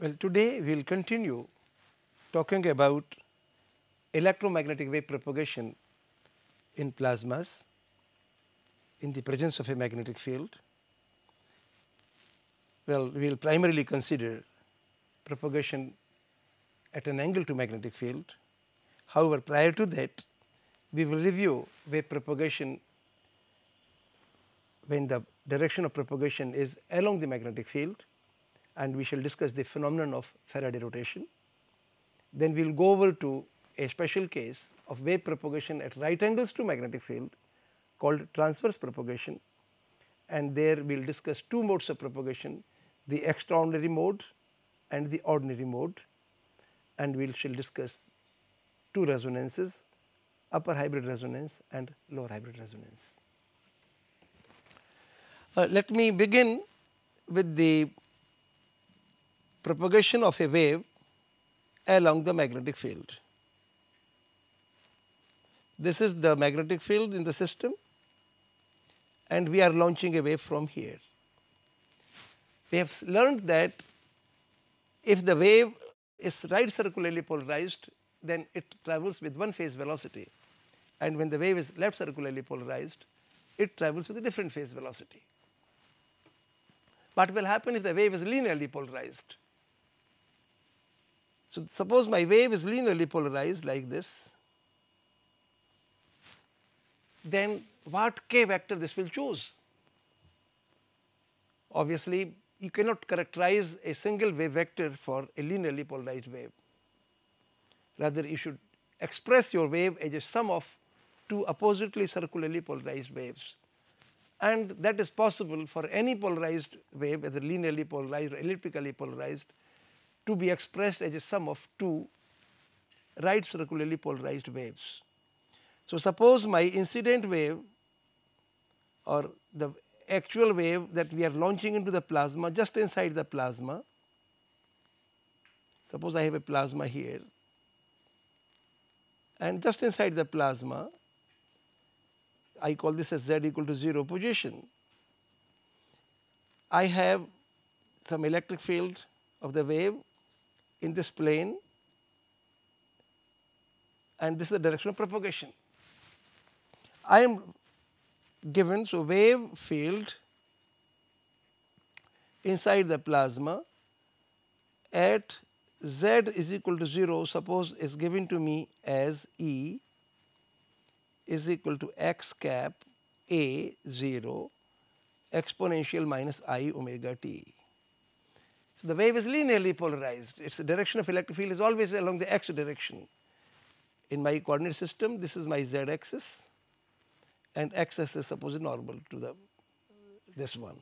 Well, today we will continue talking about electromagnetic wave propagation in plasmas in the presence of a magnetic field. Well, we will primarily consider propagation at an angle to magnetic field. However, prior to that, we will review wave propagation when the direction of propagation is along the magnetic field, and we shall discuss the phenomenon of Faraday rotation. Then we will go over to a special case of wave propagation at right angles to magnetic field called transverse propagation, and there we will discuss two modes of propagation, the extraordinary mode and the ordinary mode, and we shall discuss two resonances, upper hybrid resonance and lower hybrid resonance. Let me begin with the propagation of a wave along the magnetic field. This is the magnetic field in the system, and we are launching a wave from here. We have learned that if the wave is right circularly polarized, then it travels with one phase velocity, and when the wave is left circularly polarized, it travels with a different phase velocity. What will happen if the wave is linearly polarized? So, suppose my wave is linearly polarized like this, then what k vector this will choose? Obviously, you cannot characterize a single wave vector for a linearly polarized wave. Rather, you should express your wave as a sum of two oppositely circularly polarized waves, and that is possible for any polarized wave, whether linearly polarized or elliptically polarized, to be expressed as a sum of two right circularly polarized waves. So, suppose my incident wave or the actual wave that we are launching into the plasma, just inside the plasma, suppose I have a plasma here, and just inside the plasma I call this as z equal to 0 position. I have some electric field of the wave in this plane, and this is the direction of propagation. I am given, so wave field inside the plasma at z is equal to 0, suppose is given to me as E is equal to x cap a 0 exponential minus I omega t. So, the wave is linearly polarized, its direction of electric field is always along the x direction. In my coordinate system, this is my z axis, and x axis suppose is normal to this one.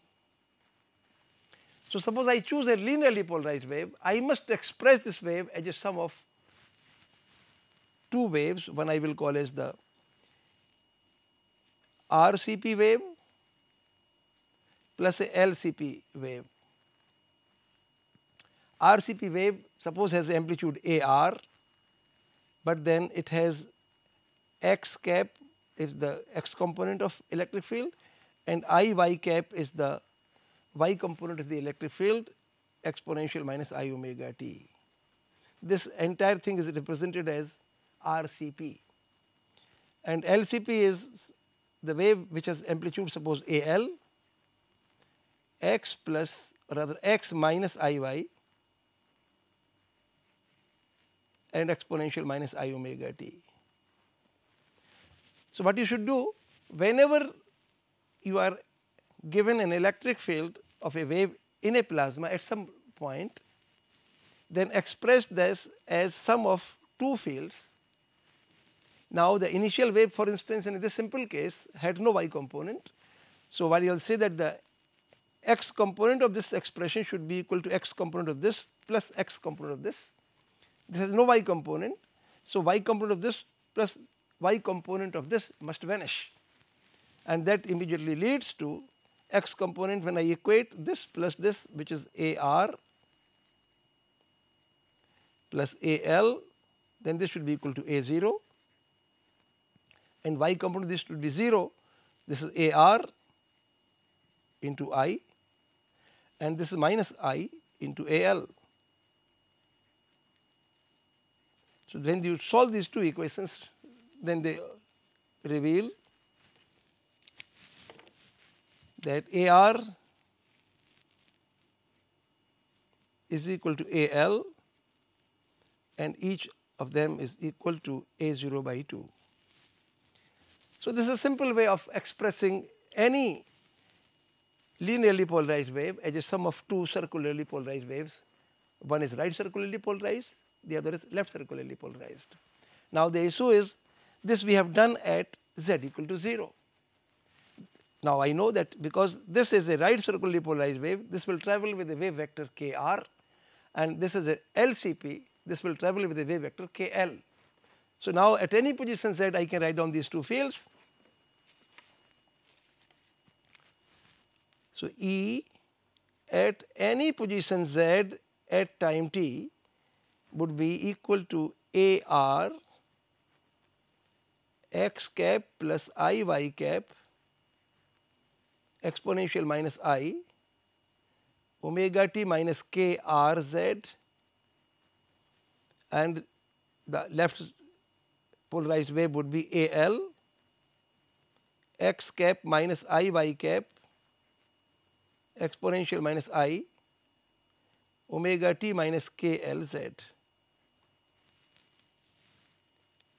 So, suppose I choose a linearly polarized wave, I must express this wave as a sum of two waves, one I will call as the RCP wave plus a LCP wave. RCP wave suppose has amplitude AR, but then it has x cap is the x component of electric field, and y cap is the y component of the electric field exponential minus I omega t. This entire thing is represented as RCP, and LCP is the wave which has amplitude suppose AL, x plus or rather x minus IY and exponential minus I omega t. So, what you should do, whenever you are given an electric field of a wave in a plasma at some point, then express this as sum of two fields. Now, the initial wave, for instance, in this simple case had no y component. So, what you will say that the x component of this expression should be equal to x component of this plus x component of this. This has no y component. So, y component of this plus y component of this must vanish, and that immediately leads to x component when I equate this plus this, which is AR plus AL, then this should be equal to A0, and y component this should be 0, this is AR into I, and this is minus I into AL. So, when you solve these two equations, then they reveal that AR is equal to AL and each of them is equal to A0 by 2. So, this is a simple way of expressing any linearly polarized wave as a sum of two circularly polarized waves. One is right circularly polarized, the other is left circularly polarized. Now, the issue is this we have done at z equal to 0. Now, I know that because this is a right circularly polarized wave, this will travel with a wave vector kr, and this is a LCP, this will travel with a wave vector kl. So, now at any position z I can write down these two fields. So, E at any position z at time t would be equal to AR x cap plus I y cap exponential minus I omega t minus k r z, and the left polarized wave would be AL x cap minus I y cap exponential minus I omega t minus k l z.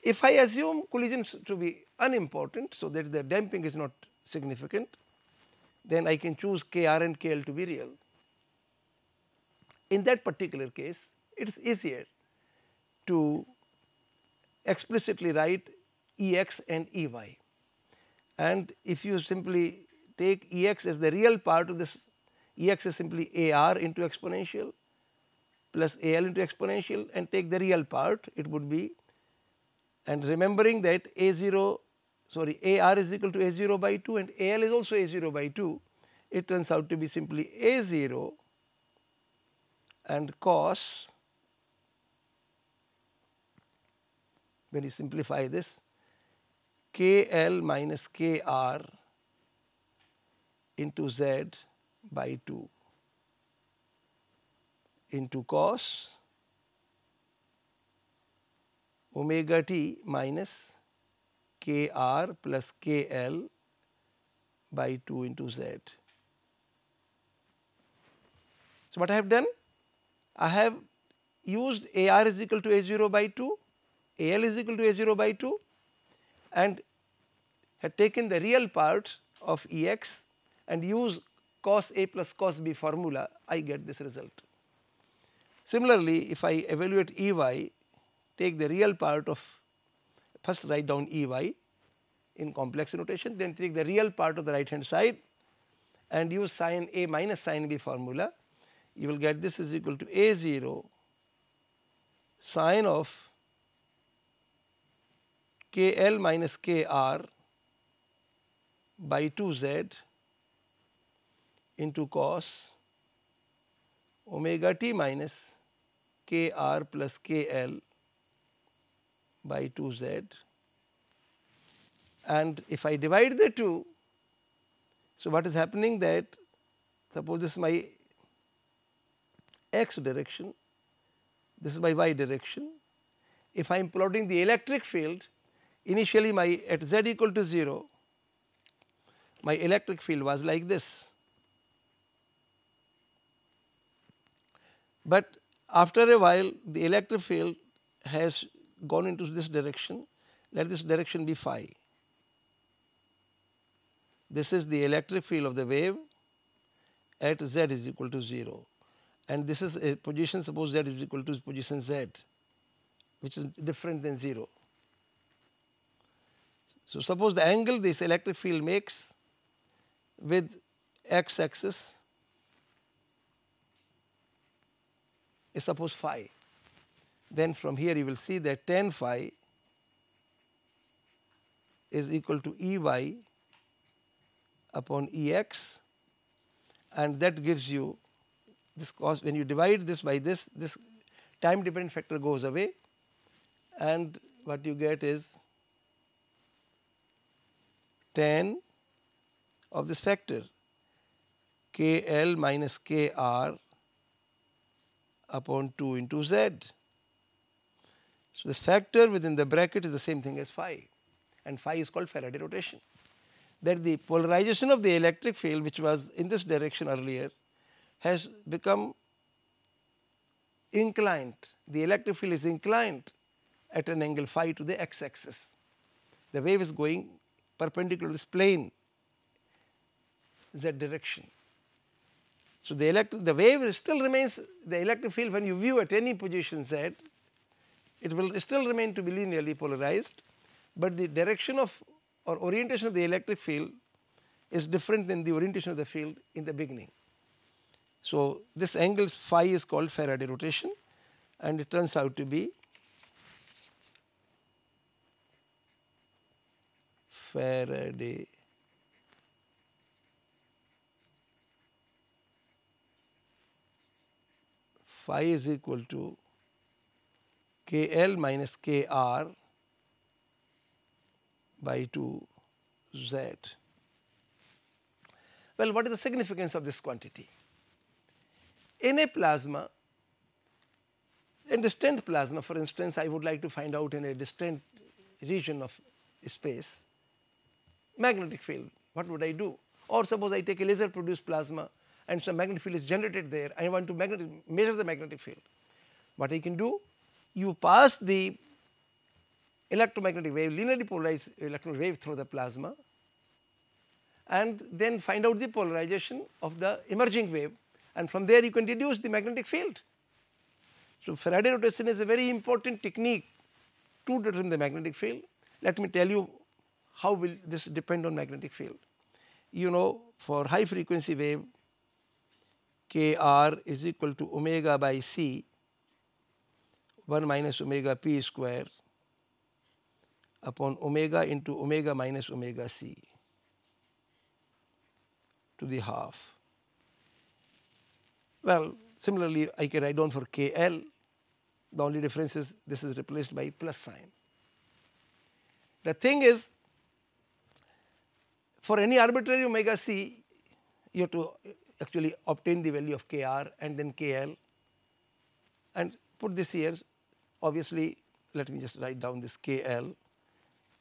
If I assume collisions to be unimportant, so that the damping is not significant, then I can choose kr and kl to be real. In that particular case, it is easier to explicitly write Ex and Ey. And if you simply take Ex as the real part of this, Ex is simply AR into exponential plus AL into exponential, and take the real part, it would be, and remembering that AR is equal to A0 by 2 and AL is also A0 by 2, it turns out to be simply A0 and cos, when you simplify this, KL minus KR into Z by 2 into cos omega t minus KR plus KL by 2 into Z. So, what I have done? I have used AR is equal to A0 by 2, AL is equal to A0 by 2, and had taken the real part of Ex and used cos A plus cos B formula, I get this result. Similarly, if I evaluate Ey, take the real part of, first write down Ey in complex notation, then take the real part of the right hand side and use sin A minus sin B formula, you will get this is equal to A0 sin of KL minus KR by 2Z into cos omega t minus KR plus KL by 2Z. And if I divide the two, so what is happening that, suppose this is my x direction, this is my y direction. If I am plotting the electric field, initially my at z equal to 0, my electric field was like this. But after a while the electric field has gone into this direction, let this direction be phi. This is the electric field of the wave at z is equal to 0, and this is a position, suppose z is equal to position z, which is different than 0. So, suppose the angle this electric field makes with x axis is suppose phi, then from here you will see that tan phi is equal to Ey upon Ex, and that gives you this cos. When you divide this by this, this time dependent factor goes away, and what you get is tan of this factor KL minus KR upon 2 into Z. So, this factor within the bracket is the same thing as phi, and phi is called Faraday rotation. That the polarization of the electric field, which was in this direction earlier, has become inclined. The electric field is inclined at an angle phi to the x axis. The wave is going perpendicular to this plane z direction. So, the wave still remains, the electric field when you view at any position z, it will still remain to be linearly polarized, but the direction of or orientation of the electric field is different than the orientation of the field in the beginning. So, this angle phi is called Faraday rotation, and it turns out to be Faraday phi is equal to KL minus KR by 2Z. Well, what is the significance of this quantity? In a plasma, in distant plasma, for instance, I would like to find out in a distant region of space magnetic field. What would I do? Or suppose I take a laser produced plasma and some magnetic field is generated there. I want to measure the magnetic field. What I can do? You pass the electromagnetic wave, linearly polarized electromagnetic wave through the plasma, and then find out the polarization of the emerging wave, and from there you can deduce the magnetic field. So, Faraday rotation is a very important technique to determine the magnetic field. Let me tell you how will this depend on magnetic field. You know, for high frequency wave, Kr is equal to omega by c 1 minus omega p square upon omega into omega minus omega c to the half. Well, similarly I can write down for Kl, the only difference is this is replaced by plus sign. The thing is, for any arbitrary omega c, you have to actually obtain the value of Kr and then Kl and put this here. Obviously, let me just write down this Kl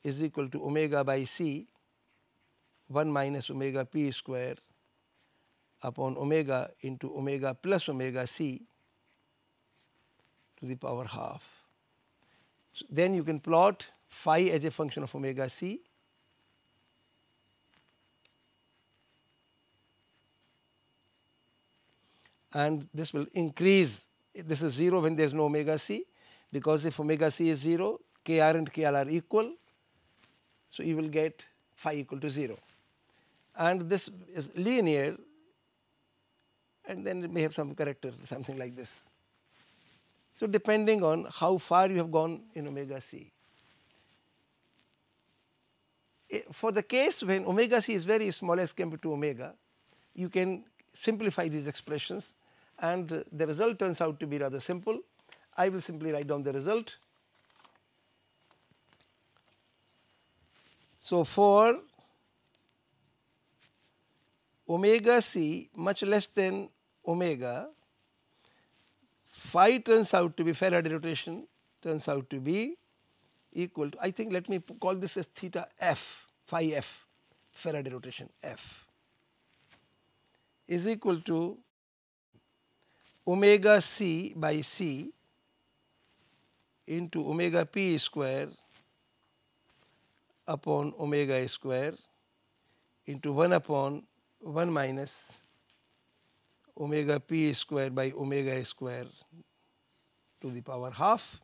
is equal to omega by c 1 minus omega p square upon omega into omega plus omega c to the power half. So, then you can plot phi as a function of omega c, and this will increase. This is 0 when there is no omega c, because if omega c is 0, Kr and Kl are equal. So, you will get phi equal to 0, and this is linear, and then it may have some character, something like this. So, depending on how far you have gone in omega c. For the case when omega c is very small as compared to omega, you can simplify these expressions, and the result turns out to be rather simple. I will simply write down the result. So, for omega c much less than omega, phi turns out to be, Faraday rotation turns out to be equal to, I think let me call this as theta f, phi f, Faraday rotation f is equal to omega c by c into omega p square upon omega square into 1 upon 1 minus omega p square by omega square to the power half.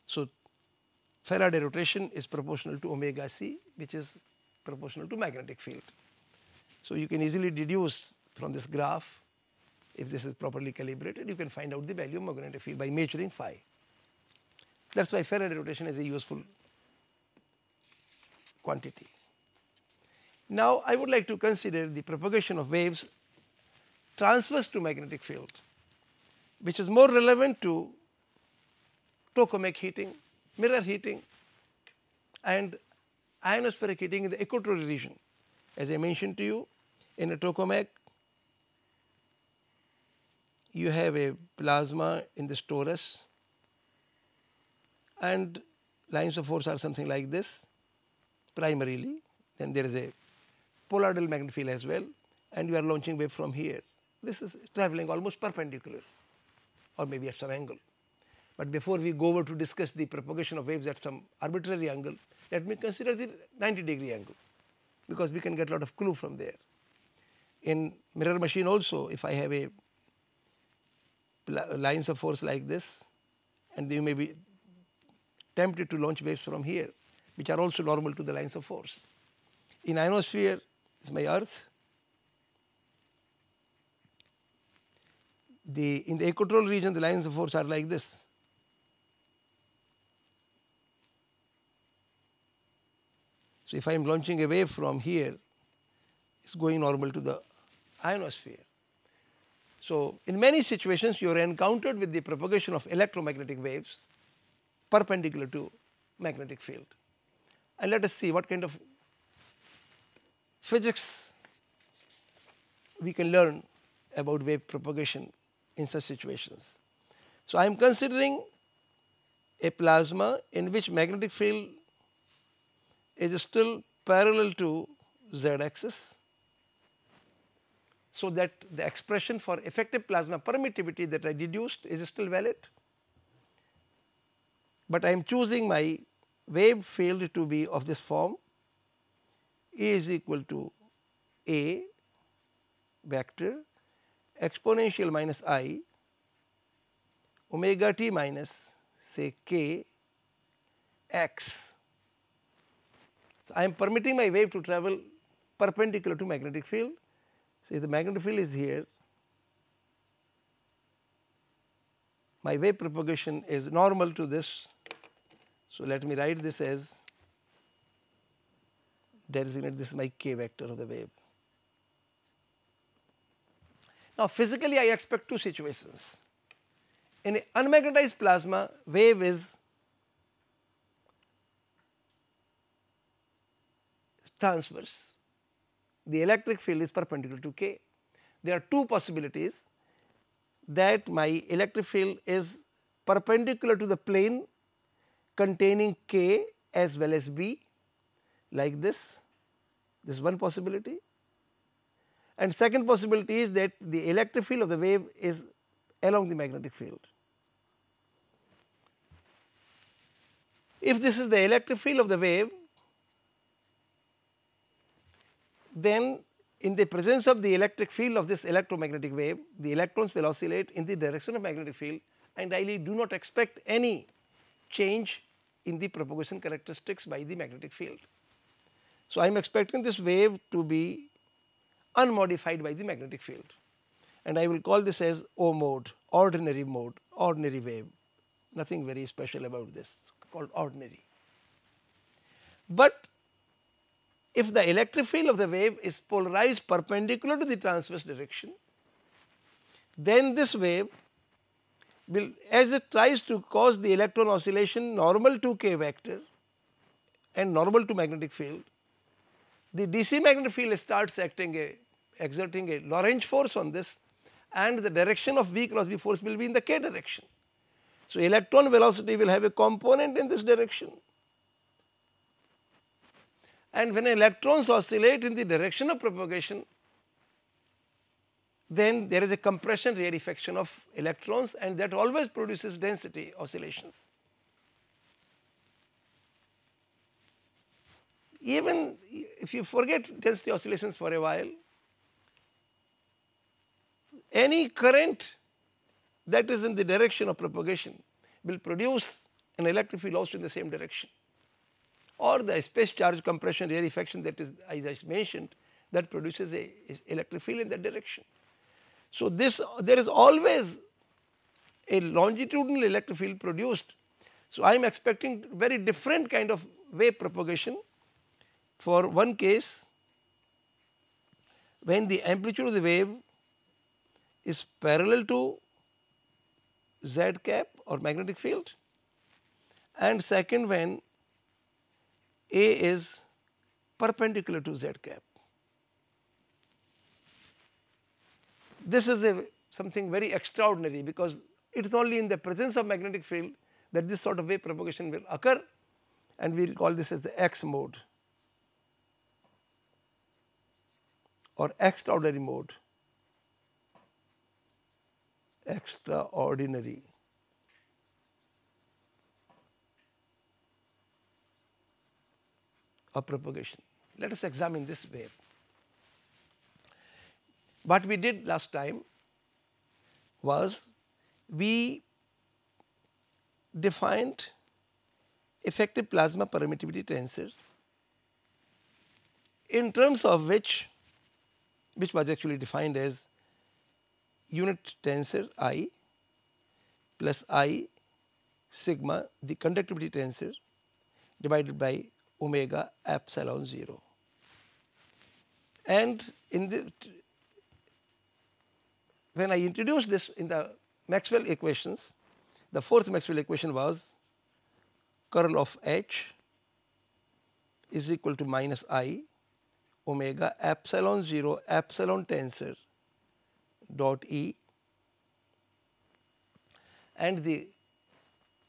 So, Faraday rotation is proportional to omega c, which is proportional to magnetic field. So, you can easily deduce from this graph, if this is properly calibrated, you can find out the value of magnetic field by measuring phi. That is why Faraday rotation is a useful quantity. Now, I would like to consider the propagation of waves transverse to magnetic field, which is more relevant to tokamak heating, mirror heating, and ionospheric heating in the equatorial region. As I mentioned to you, in a tokamak, you have a plasma in this torus, and lines of force are something like this primarily. Then there is a polarized magnetic field as well, and you are launching wave from here. This is traveling almost perpendicular or maybe at some angle. But before we go over to discuss the propagation of waves at some arbitrary angle, let me consider the 90-degree angle, because we can get a lot of clue from there. In mirror machine also, if I have a lines of force like this, and you may be tempted to launch waves from here, which are also normal to the lines of force. In ionosphere is my earth. In the equatorial region, the lines of force are like this. So if I am launching a wave from here, it's going normal to the ionosphere. So in many situations, you are encountered with the propagation of electromagnetic waves perpendicular to magnetic field. And let us see what kind of physics we can learn about wave propagation in such situations. So I am considering a plasma in which magnetic field is still parallel to z axis, so that the expression for effective plasma permittivity that I deduced is still valid. But I am choosing my wave field to be of this form: A is equal to A vector exponential minus I omega t minus say k x. So I am permitting my wave to travel perpendicular to magnetic field. So if the magnetic field is here, my wave propagation is normal to this. So let me write this as, designate this is my k vector of the wave. Now physically I expect two situations. In an unmagnetized plasma, wave is transverse. The electric field is perpendicular to k. There are two possibilities: that my electric field is perpendicular to the plane containing k as well as b, like this. This is one possibility. And second possibility is that the electric field of the wave is along the magnetic field. If this is the electric field of the wave, then in the presence of the electric field of this electromagnetic wave, the electrons will oscillate in the direction of magnetic field, and I really do not expect any change in the propagation characteristics by the magnetic field. So I am expecting this wave to be unmodified by the magnetic field, and I will call this as O mode, ordinary wave. Nothing very special about this, called ordinary. But if the electric field of the wave is polarized perpendicular to the transverse direction, then this wave will, as it tries to cause the electron oscillation normal to k vector and normal to magnetic field, the DC magnetic field starts exerting a Lorentz force on this, and the direction of V cross B force will be in the k direction. So electron velocity will have a component in this direction. And when electrons oscillate in the direction of propagation, then there is a compression rarefaction of electrons, and that always produces density oscillations. Even if you forget density oscillations for a while, any current that is in the direction of propagation will produce an electric field also in the same direction, or the space charge compression rarefaction that is, as I mentioned, that produces a electric field in that direction. So there is always a longitudinal electric field produced. So I am expecting very different kind of wave propagation. For one case, when the amplitude of the wave is parallel to z cap or magnetic field, and second when A is perpendicular to z cap. This is something very extraordinary, because it is only in the presence of magnetic field that this sort of wave propagation will occur, and we will call this as the X mode or extraordinary mode. Extraordinary. Of propagation. Let us examine this wave. What we did last time was we defined effective plasma permittivity tensor in terms of which was actually defined as unit tensor I plus I sigma, the conductivity tensor, divided by omega epsilon 0. And in the when I introduced this in the Maxwell equations, the fourth Maxwell equation was curl of H is equal to minus I omega epsilon 0 epsilon tensor dot E, and the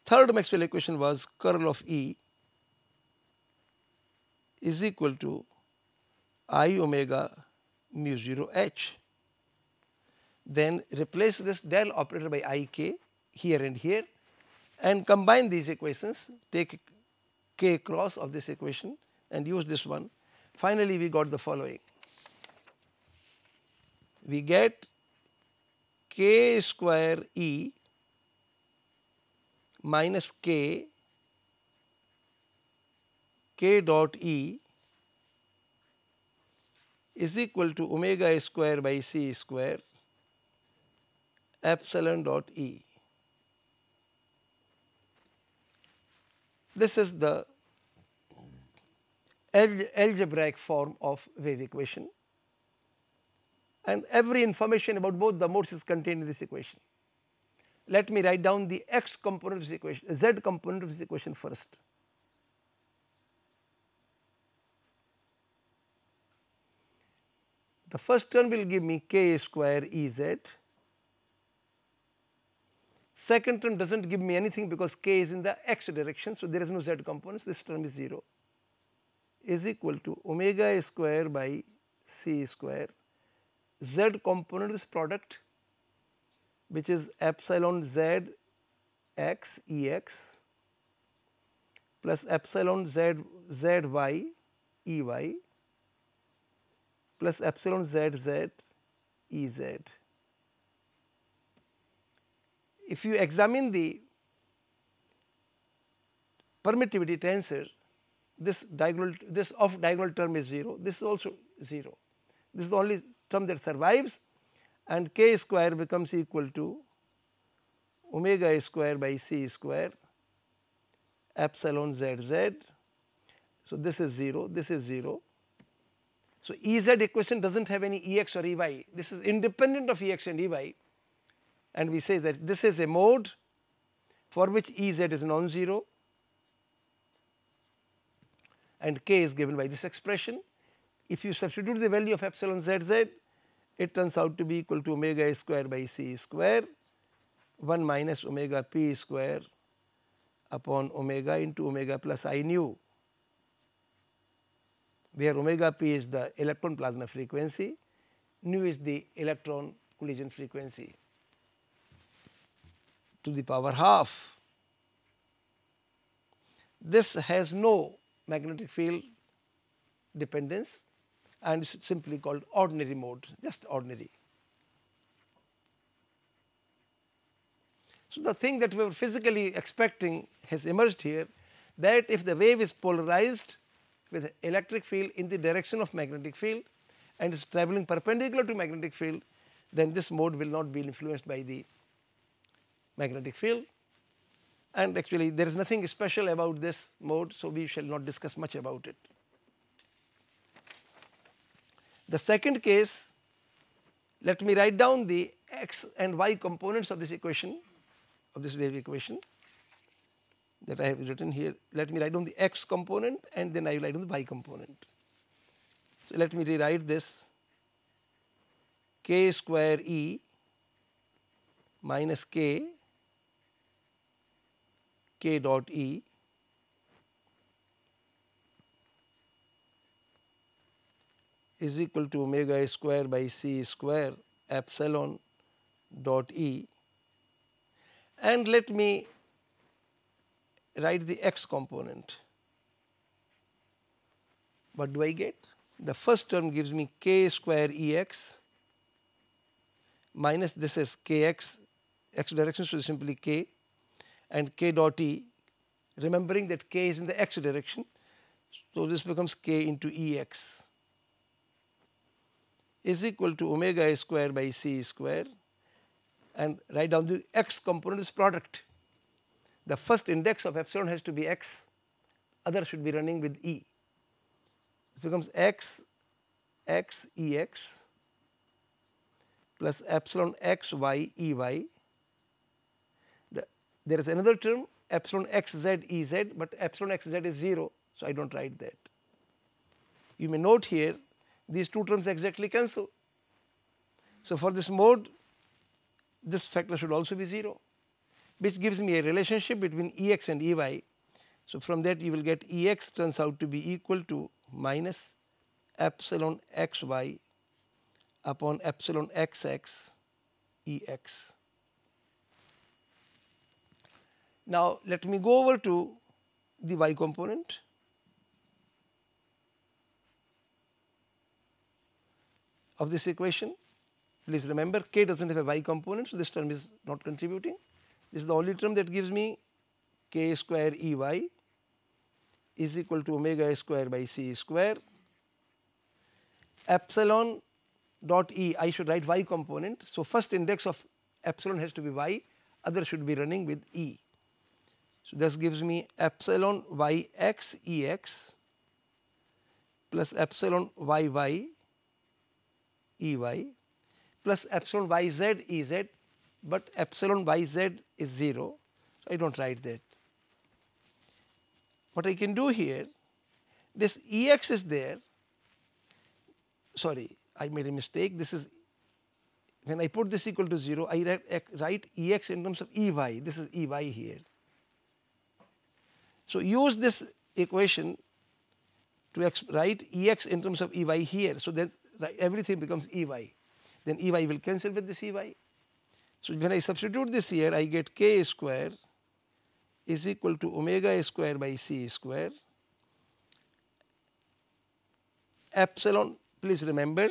third Maxwell equation was curl of E is equal to I omega mu 0 H. Then replace this del operator by Ik here and here, and combine these equations, take k cross of this equation and use this one. Finally, we got the following. We get k square E minus k dot E is equal to omega square by c square epsilon dot E. This is the algebraic form of wave equation, and every information about both the modes is contained in this equation. Let me write down the x component of this equation, z component of this equation first. The first term will give me k square Ez. Second term does not give me anything because k is in the x direction, so there is no z component, this term is 0, is equal to omega square by c square, z component of this product which is epsilon z x Ex plus epsilon z y Ey plus epsilon z Ez. If you examine the permittivity tensor, this off diagonal term is 0, this is also 0. This is the only term that survives, and k square becomes equal to omega square by c square epsilon z. So this is 0, this is 0. So Ez equation does not have any Ex or Ey, this is independent of Ex and Ey, and we say that this is a mode for which Ez is non-zero and k is given by this expression. If you substitute the value of epsilon z, it turns out to be equal to omega square by c square 1 minus omega p square upon omega into omega plus I nu, where omega p is the electron plasma frequency, nu is the electron collision frequency, to the power half. This has no magnetic field dependence and is simply called ordinary mode, just ordinary. So the thing that we were physically expecting has emerged here, that if the wave is polarized with electric field in the direction of magnetic field and is travelling perpendicular to magnetic field, then this mode will not be influenced by the magnetic field, and actually there is nothing special about this mode, so we shall not discuss much about it. The second case, let me write down the x and y components of this equation, of this wave equation that I have written here. Let me write down the x component and then I will write down the y component. So let me rewrite this: k square E minus k K dot E is equal to omega square by C square epsilon dot E, and let me write the x component. What do I get? The first term gives me K square Ex minus this is Kx, x direction, so simply K, and K dot E, remembering that K is in the x direction, so this becomes K into Ex is equal to omega square by C square, and write down the x component is product. The first index of epsilon has to be x, other should be running with E. It becomes x Ex plus epsilon x y Ey. There is another term epsilon xz Ez, but epsilon xz is 0, so I do not write that. You may note here these two terms exactly cancel. So, for this mode this factor should also be 0, which gives me a relationship between Ex and Ey. So, from that you will get Ex turns out to be equal to minus epsilon xy upon epsilon xx Ex. Now, let me go over to the y component. Of this equation. Please remember K does not have a y component, so this term is not contributing. This is the only term that gives me K square Ey is equal to omega square by C square. Epsilon dot E, I should write y component. So, first index of epsilon has to be y, other should be running with E. So, this gives me epsilon Yx Ex plus epsilon Yy Ey plus epsilon Yz Ez, but epsilon Yz is 0, so I do not write that. What I can do here, this Ex is there, sorry, I made a mistake. This is when I put this equal to 0, I write Ex in terms of Ey, this is Ey here. So, use this equation to write Ex in terms of Ey here, so that everything becomes Ey, then Ey will cancel with this Ey. So, when I substitute this here, I get K square is equal to omega square by C square epsilon, please remember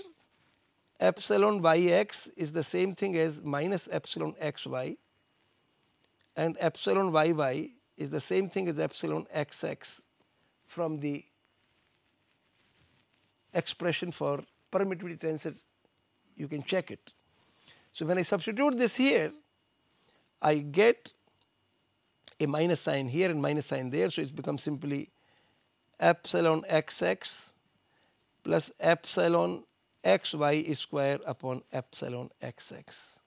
epsilon Yx is the same thing as minus epsilon xy, and epsilon Yy is the same thing as epsilon xx from the expression for permittivity tensor, you can check it. So, when I substitute this here, I get a minus sign here and minus sign there. So, it becomes simply epsilon xx plus epsilon xy square upon epsilon xx.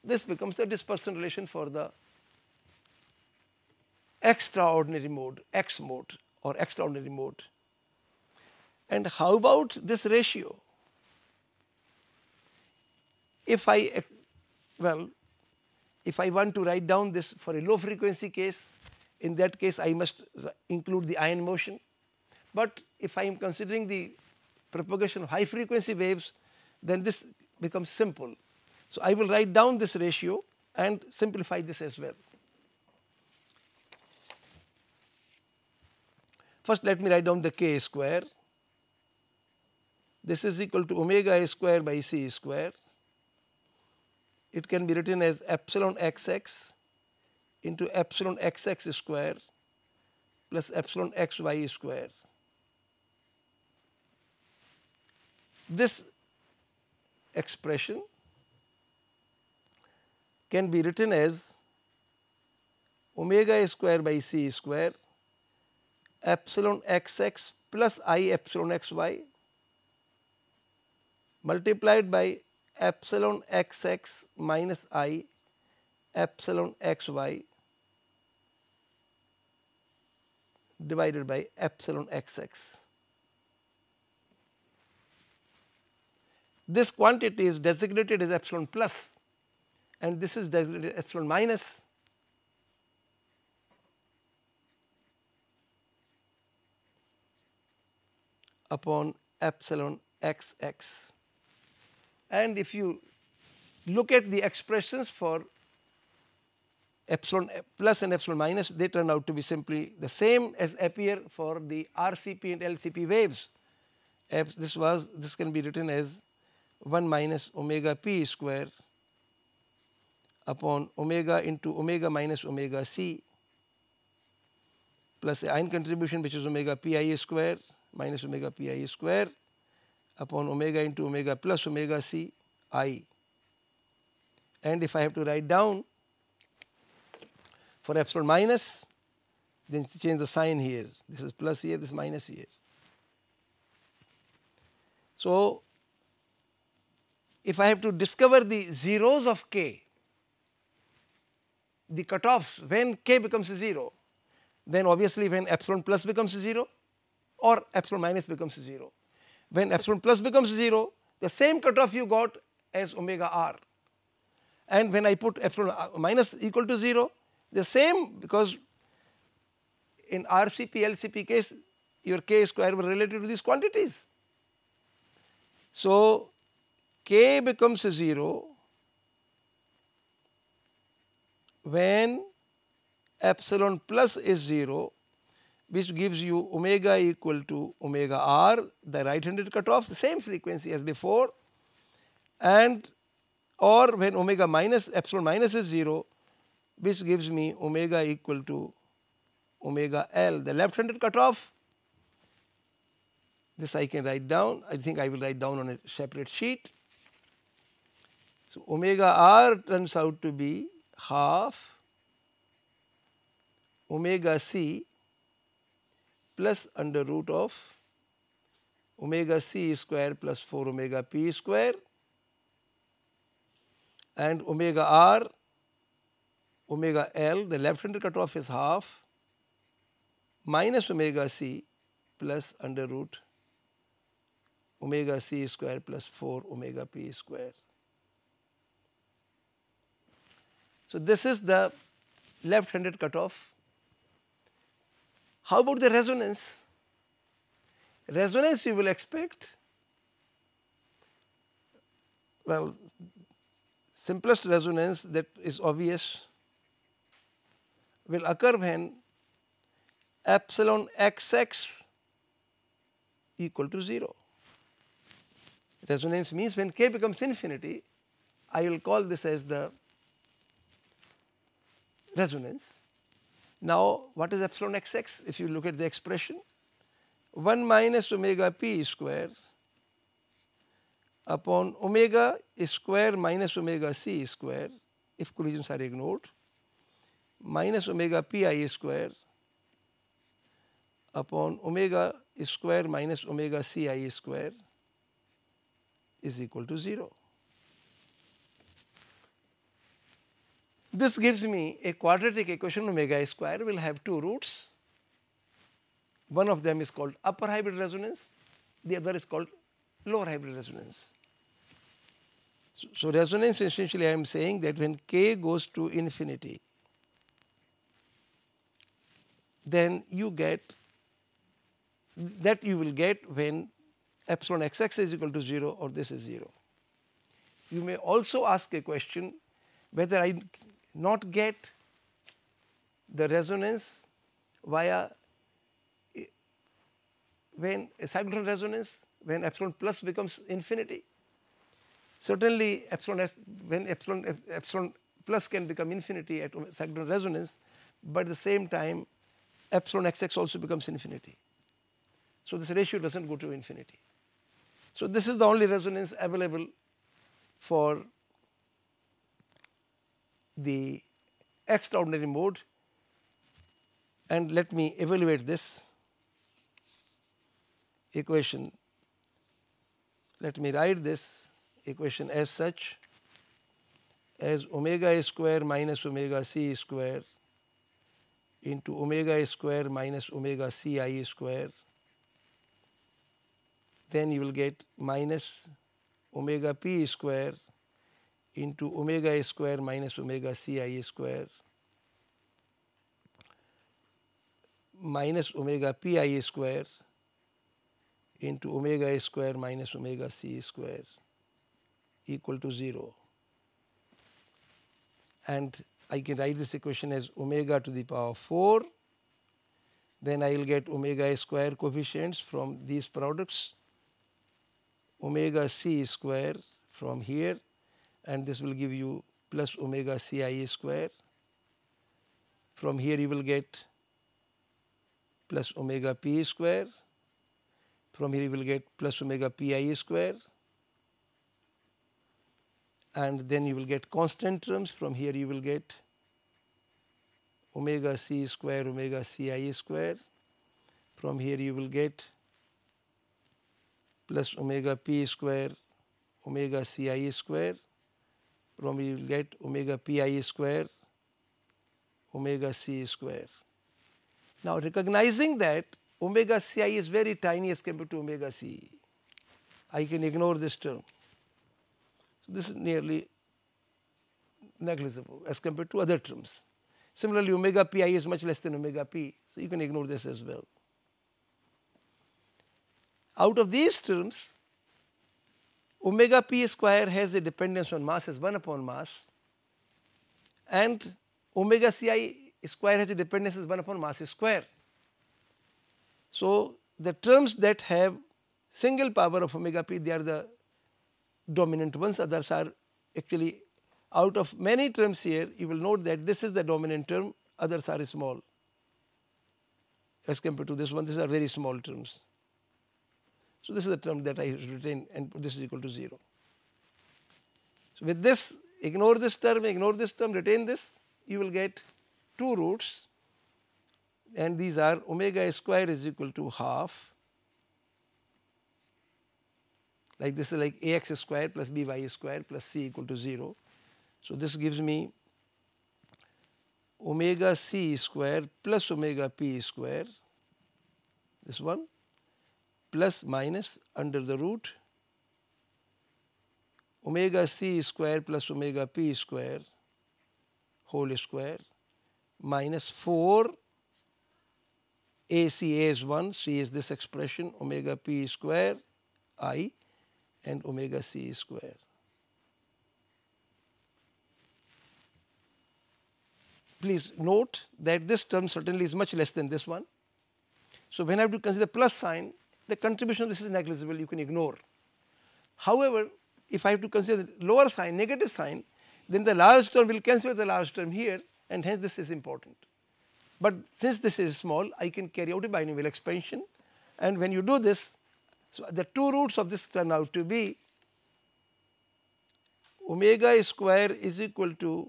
This becomes the dispersion relation for the extraordinary mode, X mode or extraordinary mode. And how about this ratio? If I want to write down this for a low frequency case, in that case I must include the ion motion. But if I am considering the propagation of high frequency waves, then this becomes simple. So, I will write down this ratio and simplify this as well. First, let me write down the K square. This is equal to omega square by C square. It can be written as epsilon xx into epsilon xx square plus epsilon xy square. This expression can be written as omega square by C square epsilon xx plus I epsilon xy multiplied by epsilon xx minus I epsilon xy divided by epsilon xx. This quantity is designated as epsilon plus and this is designated as epsilon minus. upon epsilon xx. And if you look at the expressions for epsilon plus and epsilon minus, they turn out to be simply the same as appear for the RCP and LCP waves. This can be written as 1 minus omega p square upon omega into omega minus omega c plus the ion contribution, which is omega pi square minus omega pi square upon omega into omega plus omega c I. And if I have to write down for epsilon minus, then change the sign here. This is plus here, this is minus here. So, if I have to discover the zeros of k, the cutoffs when k becomes 0, then obviously when epsilon plus becomes 0 or epsilon minus becomes 0. When epsilon plus becomes 0, the same cutoff you got as omega r. And when I put epsilon minus equal to 0, the same, because in RCP, LCP case, your k square were related to these quantities. So, k becomes 0 when epsilon plus is 0, which gives you omega equal to omega r, the right-handed cutoff, the same frequency as before, and or when omega minus epsilon minus is 0, which gives me omega equal to omega L, the left-handed cutoff. This I can write down. I think I will write down on a separate sheet. So, omega r turns out to be half omega c plus under root of omega c square plus 4 omega p square, and omega r, omega L, the left-handed cutoff is half minus omega c plus under root omega c square plus 4 omega p square. So, this is the left-handed cutoff. How about the resonance? Resonance you will expect, well, simplest resonance that is obvious will occur when epsilon xx equal to 0. Resonance means when k becomes infinity, I will call this as the resonance. Now, what is epsilon xx? If you look at the expression, 1 minus omega p square upon omega square minus omega c square, if collisions are ignored, minus omega pi square upon omega square minus omega ci square is equal to 0. This gives me a quadratic equation. Omega square will have two roots. One of them is called upper hybrid resonance, the other is called lower hybrid resonance. So, resonance essentially I am saying that when k goes to infinity, then you get that you will get when epsilon xx is equal to 0 or this is 0. You may also ask a question whether I not get the resonance via when a cyclotron resonance when epsilon plus becomes infinity. Certainly when epsilon plus can become infinity at cyclotron resonance, but at the same time epsilon xx also becomes infinity. So, this ratio does not go to infinity. So, this is the only resonance available for the extraordinary mode, and let me evaluate this equation. Let me write this equation as such as omega square minus omega c square into omega square minus omega ci square. Then you will get minus omega p square into omega square minus omega ci square minus omega pi square into omega A square minus omega C square equal to 0. And I can write this equation as omega to the power 4. Then I will get omega A square coefficients from these products, omega C square from here, and this will give you plus omega Ci square. From here you will get plus omega P square. From here you will get plus omega Pi square. And then you will get constant terms. From here you will get omega C square omega Ci square. From here you will get plus omega P square omega Ci square. From here you will get omega Pi square omega C square. Now recognizing that omega Ci is very tiny as compared to omega C, I can ignore this term. So this is nearly negligible as compared to other terms. Similarly, omega Pi is much less than omega P, so you can ignore this as well. Out of these terms, omega P square has a dependence on mass as 1 upon mass, and omega Ci square has a dependence as 1 upon mass square. So the terms that have single power of omega P, they are the dominant ones, others are actually, out of many terms here, you will note that this is the dominant term, others are small as compared to this one. These are very small terms. So this is the term that I retain, and this is equal to 0. So with this, ignore this term, retain this, you will get two roots, and these are omega square is equal to half, like this is like ax square plus by square plus c equal to 0. So this gives me omega c square plus omega p square, this one, plus minus under the root omega c square plus omega p square whole square minus 4 AC A is 1, C is this expression omega p square I and omega c square. Please note that this term certainly is much less than this one. So when I have to consider plus sign, the contribution of this is negligible, you can ignore. However, if I have to consider the lower sign, negative sign, then the large term will cancel the large term here, and hence this is important. But since this is small, I can carry out a binomial expansion, and when you do this, so the two roots of this turn out to be omega square is equal to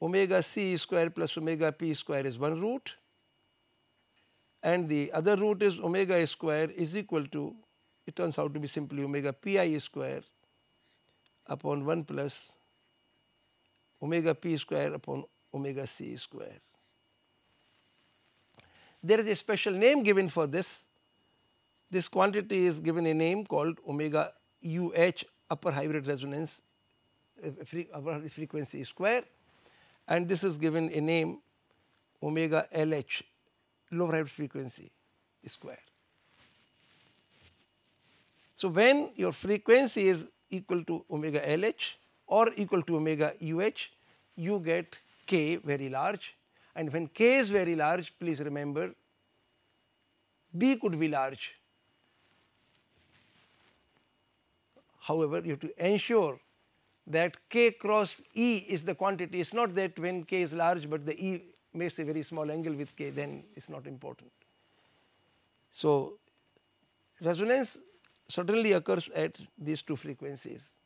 omega c square plus omega p square is one root, and the other root is omega square is equal to, it turns out to be simply omega pi square upon 1 plus omega p square upon omega c square. There is a special name given for this. This quantity is given a name called omega UH, upper hybrid resonance frequency square, and this is given a name omega LH, lower hybrid frequency square. So when your frequency is equal to omega LH or equal to omega UH, you get K very large, and when K is very large, please remember B could be large. However, you have to ensure that K cross E is the quantity. It is not that when K is large but the E makes a very small angle with K, then it is not important. So resonance certainly occurs at these two frequencies,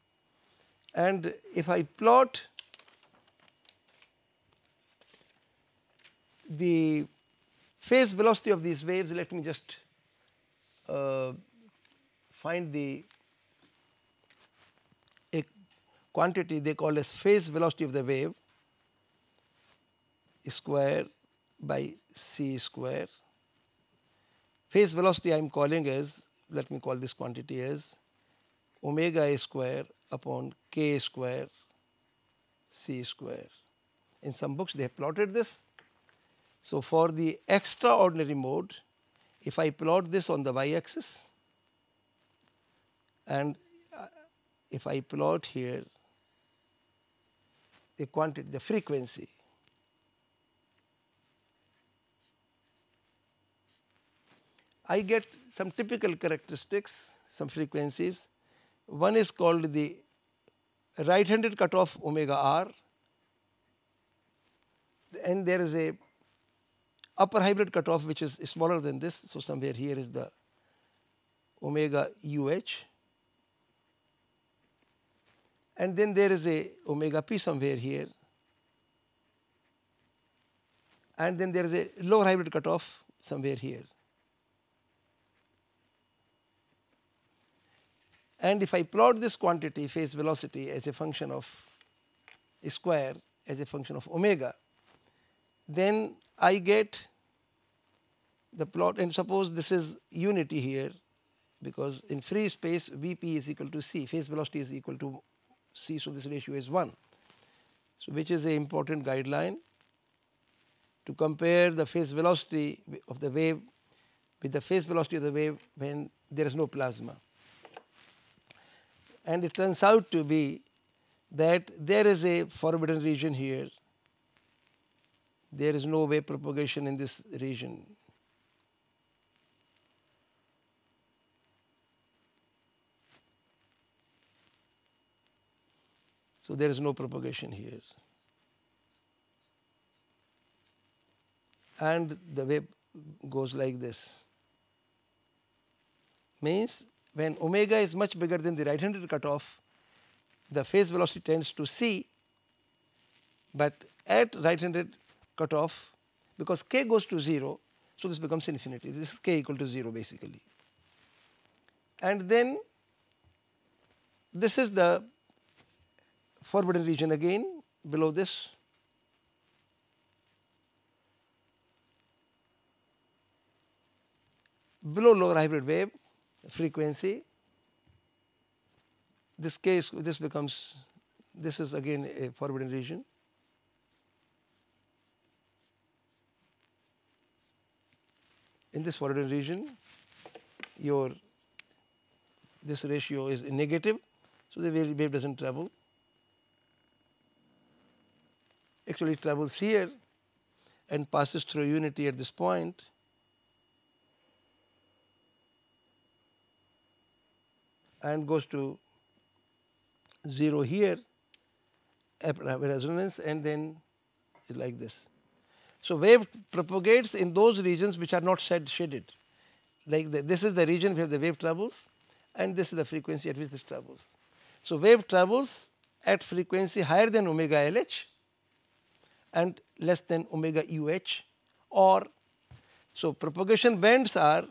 and if I plot the phase velocity of these waves, let me just find a quantity they call as phase velocity of the wave square by c square. Phase velocity I am calling as, let me call this quantity as omega a square upon k square c square. In some books they have plotted this. So for the extraordinary mode, if I plot this on the y axis, And if I plot here the quantity, the frequency, I get some typical characteristics, some frequencies. One is called the right-handed cutoff omega r, and there is a upper hybrid cutoff which is smaller than this. So, somewhere here is the omega uh, and then there is a omega p somewhere here, and then there is a lower hybrid cutoff somewhere here. And if I plot this quantity phase velocity as a function of square, as a function of omega, then I get the plot, and suppose this is unity here, because in free space Vp is equal to c, phase velocity is equal to c, so this ratio is 1. So, which is an important guideline to compare the phase velocity of the wave with the phase velocity of the wave when there is no plasma. And it turns out to be that there is a forbidden region here. There is no wave propagation in this region. So, there is no propagation here, and the wave goes like this. Means when omega is much bigger than the right-handed cutoff, the phase velocity tends to c, but at right-handed cutoff, because k goes to 0, so this becomes infinity. This is k equal to 0 basically. And then this is the forbidden region again below this. Below lower hybrid wave frequency, this case, this becomes, this is again a forbidden region. In this forbidden region, this ratio is negative, so the wave does not travel. Actually, it travels here and passes through unity at this point. And goes to 0 here, resonance, and then like this. So, wave propagates in those regions which are not shaded. Like this is the region where the wave travels, and this is the frequency at which this travels. So, wave travels at frequency higher than omega LH and less than omega UH, or so propagation bands are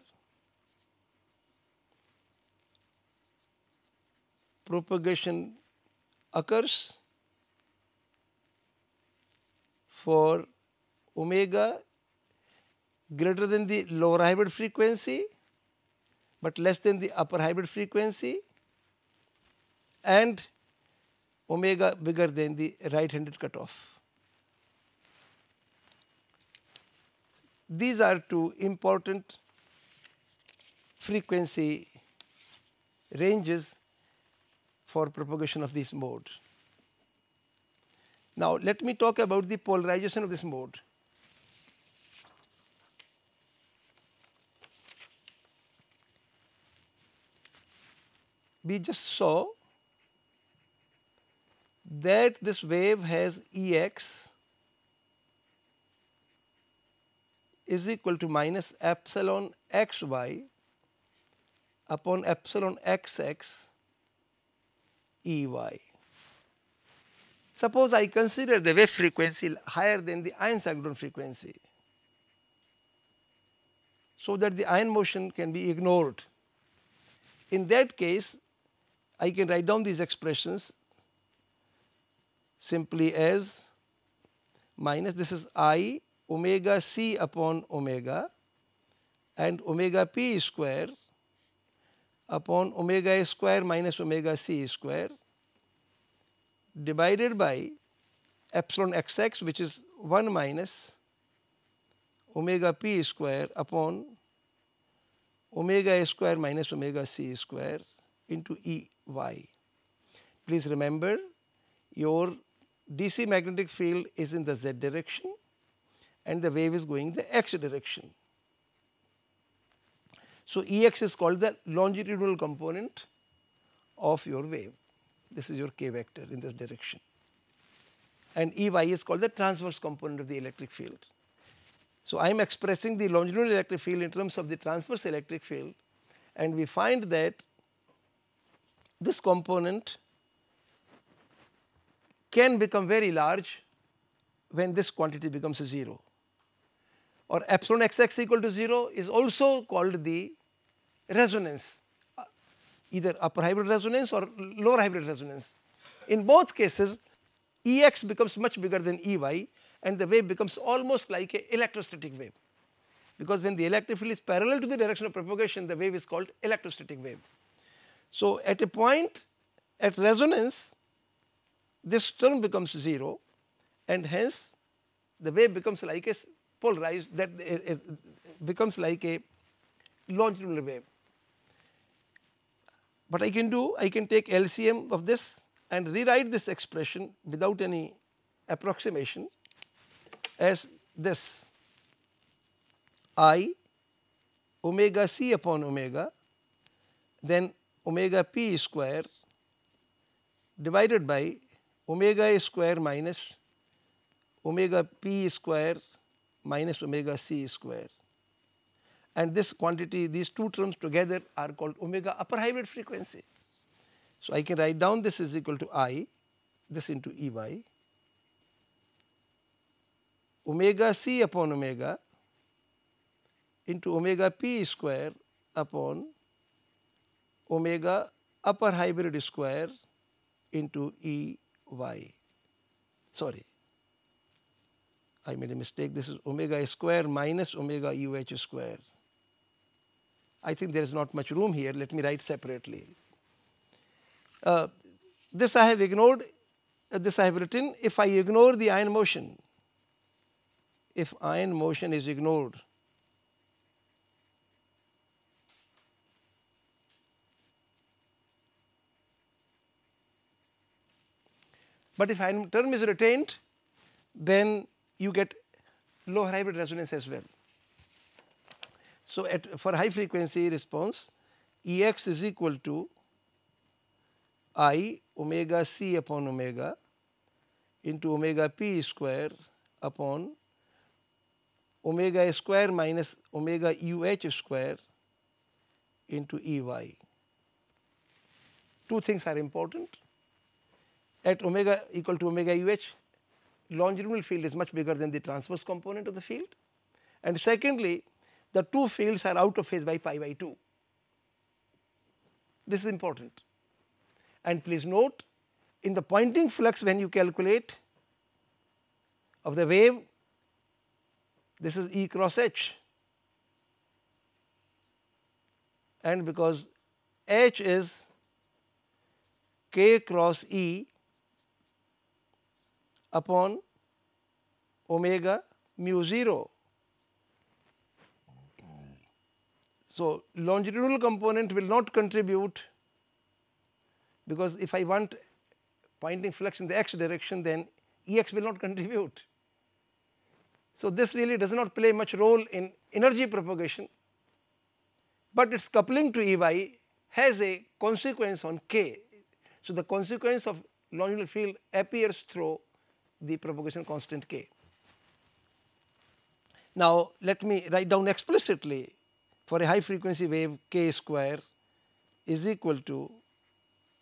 propagation occurs for omega greater than the lower hybrid frequency, but less than the upper hybrid frequency, and omega bigger than the right-handed cutoff. These are two important frequency ranges for propagation of this mode. Now, let me talk about the polarization of this mode. We just saw that this wave has Ex is equal to minus epsilon xy upon epsilon xx Ey. Suppose I consider the wave frequency higher than the ion cyclotron frequency, so that the ion motion can be ignored. In that case, I can write down these expressions simply as minus, this is I omega c upon omega and omega p square upon omega square minus omega c square divided by epsilon xx, which is 1 minus omega p square upon omega square minus omega c square into EY. Please remember, your DC magnetic field is in the Z direction and the wave is going the X direction. So, Ex is called the longitudinal component of your wave. This is your k vector in this direction, and Ey is called the transverse component of the electric field. So, I am expressing the longitudinal electric field in terms of the transverse electric field, and we find that this component can become very large when this quantity becomes 0, or epsilon xx equal to 0 is also called the resonance, either upper hybrid resonance or lower hybrid resonance. In both cases, Ex becomes much bigger than Ey and the wave becomes almost like an electrostatic wave, because when the electric field is parallel to the direction of propagation, the wave is called electrostatic wave. So, at a point at resonance, this term becomes 0 and hence the wave becomes like a polarized, that becomes like a longitudinal wave. What I can do, I can take LCM of this and rewrite this expression without any approximation as this: I omega c upon omega, then omega p square divided by omega square minus omega p square minus omega c square, and this quantity, these two terms together are called omega upper hybrid frequency. So, I can write down this is equal to I, this into Ey, omega c upon omega into omega p square upon omega upper hybrid square into Ey. Sorry, I made a mistake. This is omega square minus omega UH square. I think there is not much room here. Let me write separately. This I have ignored, this I have written. If I ignore the ion motion, if ion motion is ignored, but if ion term is retained, then you get low hybrid resonance as well. So, for high frequency response, Ex is equal to I omega c upon omega into omega p square upon omega square minus omega UH square into Ey. Two things are important. At omega equal to omega UH, longitudinal field is much bigger than the transverse component of the field, and secondly, the two fields are out of phase by pi by 2. This is important. And please note, in the Poynting flux, when you calculate of the wave, this is E cross H, and because H is K cross E upon omega mu 0. So, longitudinal component will not contribute, because if I want Poynting flux in the x direction, then Ex will not contribute. So, this really does not play much role in energy propagation, but its coupling to Ey has a consequence on k. So, the consequence of longitudinal field appears through the propagation constant k. Now, let me write down explicitly, for a high frequency wave, k square is equal to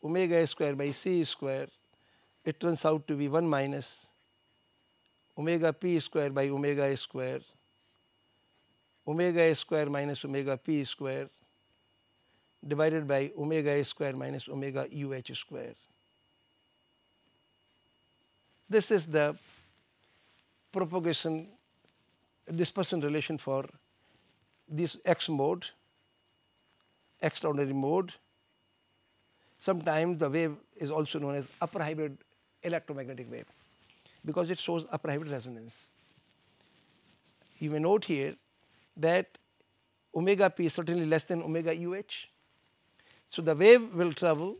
omega square by c square. It turns out to be 1 minus omega p square by omega square minus omega p square divided by omega square minus omega UH square. This is the propagation dispersion relation for this X mode, extraordinary mode. Sometimes the wave is also known as upper hybrid electromagnetic wave, because it shows upper hybrid resonance. You may note here that omega p is certainly less than omega UH. So, the wave will travel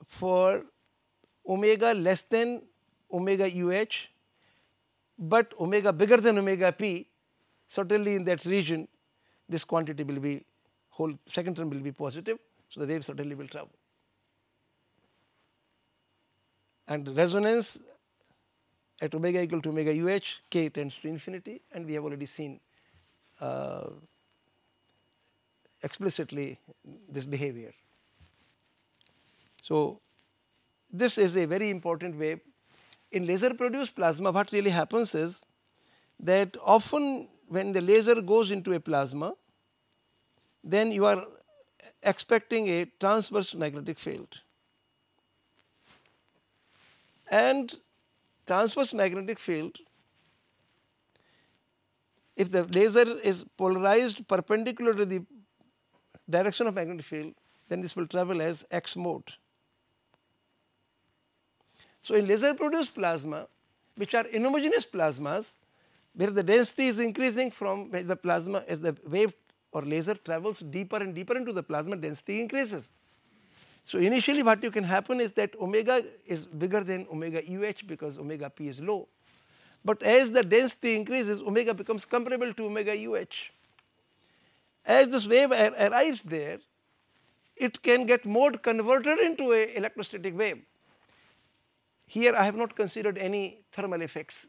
for omega less than omega UH, but omega bigger than omega p, certainly in that region this quantity will be whole second term will be positive. So, the wave certainly will travel. And resonance at omega equal to omega UH, k tends to infinity, and we have already seen explicitly this behavior. So, this is a very important wave. In laser produced plasma, what really happens is that often when the laser goes into a plasma, then you are expecting a transverse magnetic field. And transverse magnetic field, if the laser is polarized perpendicular to the direction of magnetic field, then this will travel as X mode. So, in laser produced plasma, which are inhomogeneous plasmas, where the density is increasing from the plasma as the wave or laser travels deeper and deeper into the plasma, density increases. So, initially what you can happen is that omega is bigger than omega UH because omega p is low, but as the density increases, omega becomes comparable to omega UH. As this wave arrives there, it can get mode converted into an electrostatic wave. Here I have not considered any thermal effects.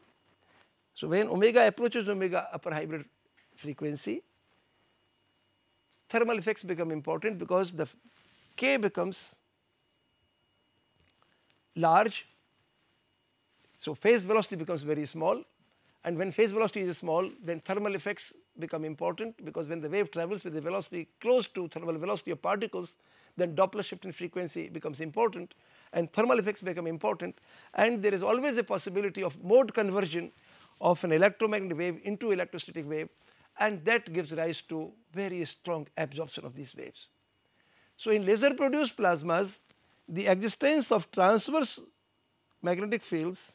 So, when omega approaches omega upper hybrid frequency, thermal effects become important because the k becomes large. So, phase velocity becomes very small, and when phase velocity is small, then thermal effects become important, because when the wave travels with a velocity close to thermal velocity of particles, then Doppler shift in frequency becomes important and thermal effects become important, and there is always a possibility of mode conversion of an electromagnetic wave into electrostatic wave, and that gives rise to very strong absorption of these waves. So, in laser produced plasmas, the existence of transverse magnetic fields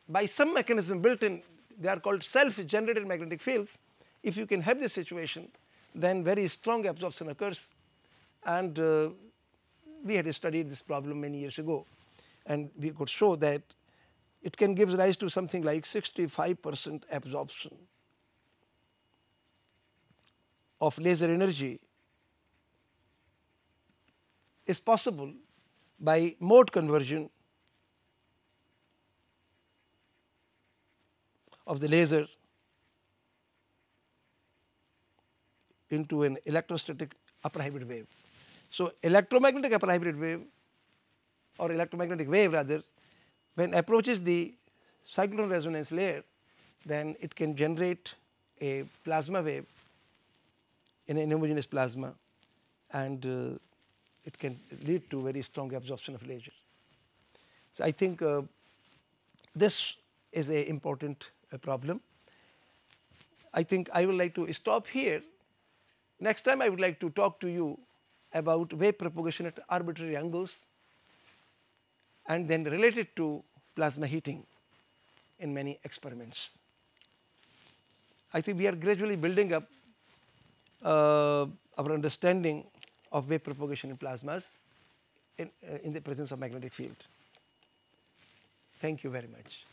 by some mechanism built in, they are called self generated magnetic fields. If you can have this situation, then very strong absorption occurs, and we had studied this problem many years ago, and we could show that it can give rise to something like 65% absorption of laser energy is possible by mode conversion of the laser into an electrostatic upper hybrid wave. So, electromagnetic upper hybrid wave, or electromagnetic wave rather, when approaches the cyclotron resonance layer, then it can generate a plasma wave in an homogeneous plasma, and it can lead to very strong absorption of laser. So, I think this is an important problem. I think I would like to stop here. Next time I would like to talk to you about wave propagation at arbitrary angles and then related to plasma heating in many experiments. I think we are gradually building up our understanding of wave propagation in plasmas in the presence of magnetic field. Thank you very much.